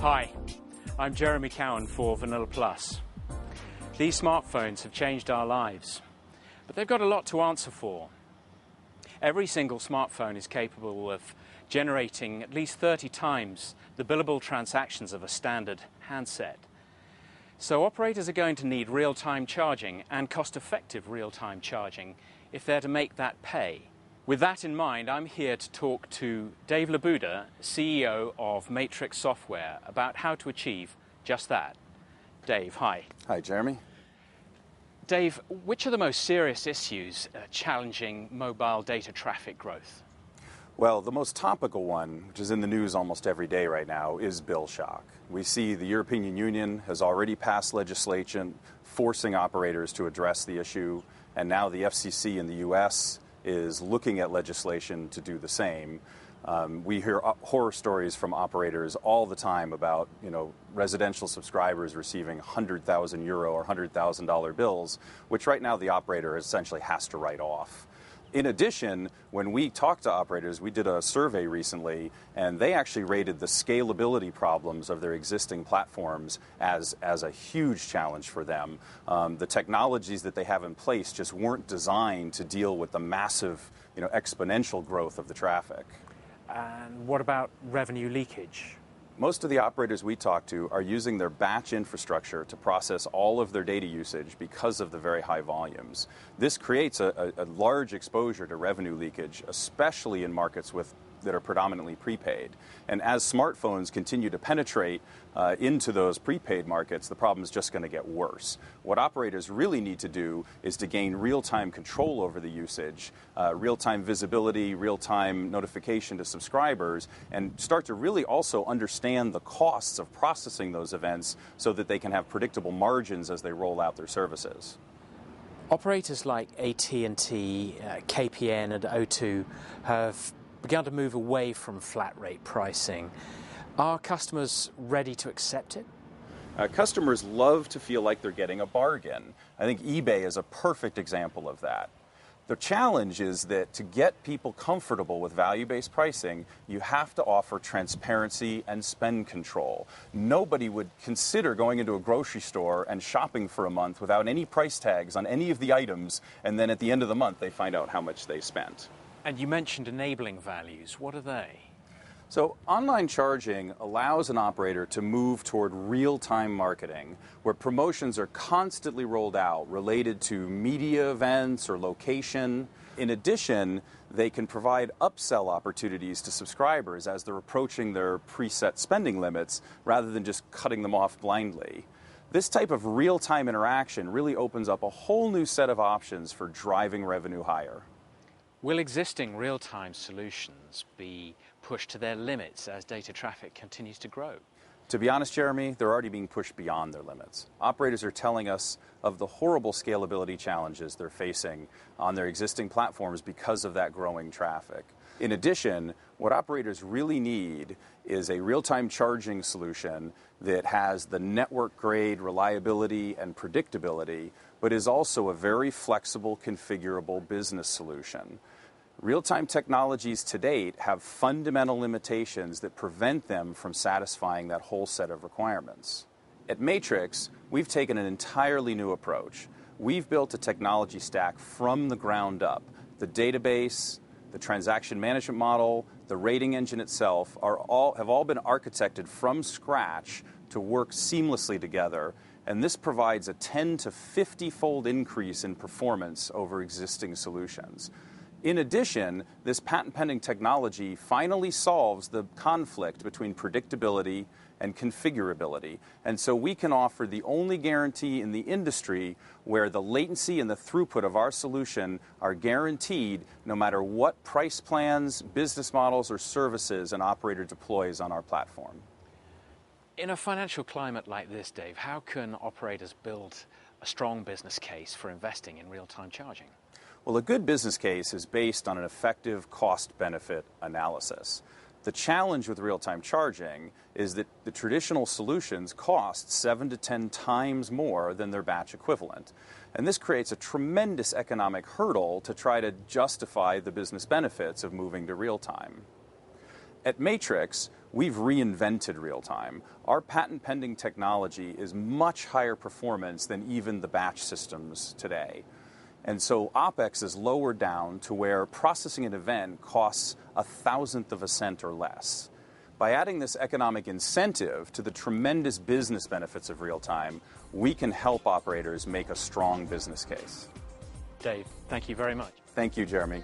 Hi, I'm Jeremy Cowan for Vanilla Plus. These smartphones have changed our lives, but they've got a lot to answer for. Every single smartphone is capable of generating at least 30 times the billable transactions of a standard handset. So operators are going to need real-time charging and cost-effective real-time charging if they're to make that pay. With that in mind, I'm here to talk to Dave Labuda, CEO of Matrix Software, about how to achieve just that. Dave, hi. Hi, Jeremy. Dave, which are the most serious issues challenging mobile data traffic growth? Well, the most topical one, which is in the news almost every day right now, is bill shock. We see the European Union has already passed legislation forcing operators to address the issue, and now the FCC in the US is looking at legislation to do the same. We hear horror stories from operators all the time about, residential subscribers receiving €100,000 or $100,000 bills, which right now the operator essentially has to write off. In addition, when we talk to operators, we did a survey recently, and they actually rated the scalability problems of their existing platforms as a huge challenge for them. The technologies that they have in place just weren't designed to deal with the massive, exponential growth of the traffic. And what about revenue leakage? Most of the operators we talk to are using their batch infrastructure to process all of their data usage because of the very high volumes. This creates a large exposure to revenue leakage, especially in markets that are predominantly prepaid. And as smartphones continue to penetrate into those prepaid markets, the problem is just going to get worse. What operators really need to do is to gain real-time control over the usage, real-time visibility, real-time notification to subscribers, and start to really also understand the costs of processing those events so that they can have predictable margins as they roll out their services. Operators like AT&T, KPN and O2 have begun to move away from flat rate pricing. Are customers ready to accept it? Customers love to feel like they're getting a bargain. I think eBay is a perfect example of that. The challenge is that to get people comfortable with value-based pricing, you have to offer transparency and spend control. Nobody would consider going into a grocery store and shopping for a month without any price tags on any of the items, and then at the end of the month they find out how much they spent. And you mentioned enabling values. What are they? So online charging allows an operator to move toward real-time marketing, where promotions are constantly rolled out related to media events or location. In addition, they can provide upsell opportunities to subscribers as they're approaching their preset spending limits, rather than just cutting them off blindly. This type of real-time interaction really opens up a whole new set of options for driving revenue higher. Will existing real-time solutions be pushed to their limits as data traffic continues to grow? To be honest, Jeremy, they're already being pushed beyond their limits. Operators are telling us of the horrible scalability challenges they're facing on their existing platforms because of that growing traffic. In addition, what operators really need is a real-time charging solution that has the network-grade reliability and predictability, but is also a very flexible, configurable business solution. Real-time technologies to date have fundamental limitations that prevent them from satisfying that whole set of requirements. At Matrix, we've taken an entirely new approach. We've built a technology stack from the ground up. The database, the transaction management model, the rating engine itself have all been architected from scratch to work seamlessly together, and this provides a 10 to 50-fold increase in performance over existing solutions. In addition, this patent-pending technology finally solves the conflict between predictability and configurability, and so we can offer the only guarantee in the industry where the latency and the throughput of our solution are guaranteed no matter what price plans, business models, or services an operator deploys on our platform. In a financial climate like this, Dave, how can operators build a strong business case for investing in real-time charging? Well, a good business case is based on an effective cost-benefit analysis. The challenge with real-time charging is that the traditional solutions cost 7 to 10 times more than their batch equivalent. And this creates a tremendous economic hurdle to try to justify the business benefits of moving to real-time. At Matrix, we've reinvented real-time. Our patent-pending technology is much higher performance than even the batch systems today. And so OpEx is lowered down to where processing an event costs 1/1000th of a cent or less. By adding this economic incentive to the tremendous business benefits of real-time, we can help operators make a strong business case. Dave, thank you very much. Thank you, Jeremy.